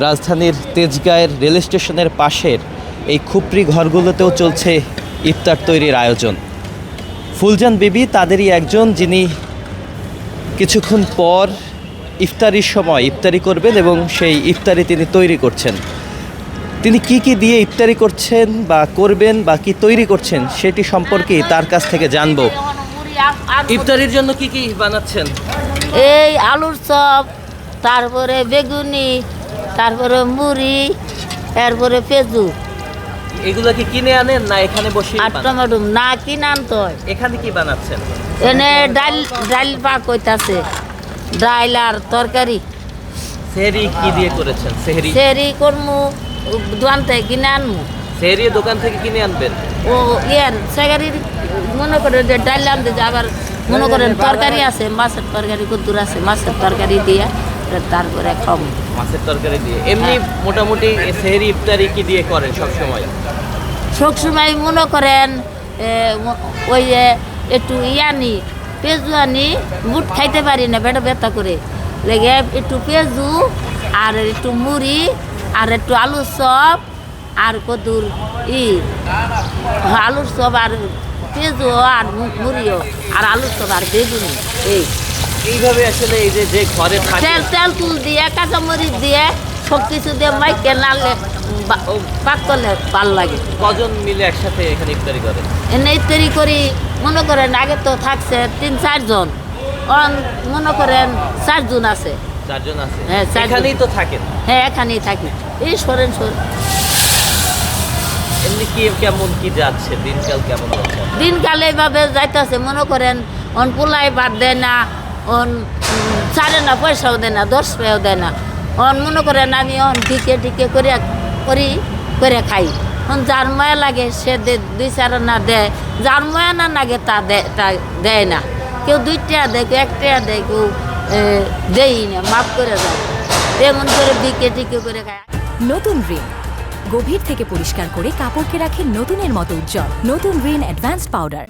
রাজধানীর তেজগাঁয়ের রেল স্টেশনের পাশের এই খুপড়ি ঘরগুলোতেও চলছে ইফতার তৈরির আয়োজন। ফুলজান বিবি তাদেরই একজন, যিনি কিছুক্ষণ পর ইফতারির সময় ইফতারি করবেন এবং সেই ইফতারি তিনি তৈরি করছেন। তিনি কি দিয়ে ইফতারি করছেন বা করবেন বা কি তৈরি করছেন সেটি সম্পর্কে তার কাছ থেকে জানবো। ইফতারির জন্য কি বানাচ্ছেন? এই আলুর চপ, তারপরে বেগুনি, তারপরে মুড়ি, তারপরে পেঁজু। এগুলো কি কিনে আনেন না এখানে বসে? আর টমেটো না কিনে আনতে হয়। এখানে কি বানাচ্ছেন? এনে ডাল পাক হইতাছে, ডাল আর তরকারি। সেহরি কি দিয়ে করেছেন? সেহরি করমু, দোকান থেকে কিনে আনমু। সেহরি দোকান থেকে কিনে আনবেন? ও ইয়ার সেগারির মনে করেন যে ডাল আনতে যে আবার মনে করেন তরকারি আছে, মাছের তরকারি কদ্দুর আছে, মাছের তরকারি দিয়ে তারপরে খাবো। মাছের তরকারি দিয়ে এমনি মোটামুটি সেহরি ইফতারি কি দিয়ে করেন সবসময়? সবসময় মনে করেন ওই যে একটু ইয়ানি পেঁজু আনি, বুট খাইতে পারি না, পেটে ব্যথা করে লেগে একটু পেঁজু আর একটু মুড়ি আর একটু আলুর চপ আর কদুর আলুর চপ আর পেঁজু আর মুড়িও আর আলুর চপ আর বেগুনি। এইভাবে আসলে এই যে ঘরে তেল তুল দিয়ে কাঁচামরিচ দিয়ে সব কিছু দিয়ে মাইকে নাড়লে পাক করলে ভালো লাগে। কজন মিলে একসাথে এখানে ইফতারি করেন? এনে ইফতারি করি মনে করেন আগে তো থাকছে 3-4 জন, মনে করেন 4 জন আছে। 4 জন আছে? হ্যাঁ, এখানেই তো থাকেন? হ্যাঁ, এখানেই থাকি। এই সরেন এমনি কেমন কি যাচ্ছে দিনকাল, কেমন যাচ্ছে? দিনকাল এইভাবে যাইতেছে, মনে করেন অন পোলাই বাদ দেয় না, অন ছাড়ে না, পয়সাও দেয় না, 10 টাকাও দেয় না। অন মনে করেন আমি অন ঢিকে করে খাই। যার মায়া লাগে সে 2-4 আনা দেয়, যার মায়া না লাগে তা দেয় না। কেউ 2 টাকা দেয়, কেউ 1 টাকা দেয়, কেউ দেই না, মাফ করে যায়। এমন করে ঢিকে করে খায়। নতুন রিন গভীর থেকে পরিষ্কার করে কাপড়কে রাখে নতুনের মতো উজ্জ্বল। নতুন রিন অ্যাডভান্সড পাউডার।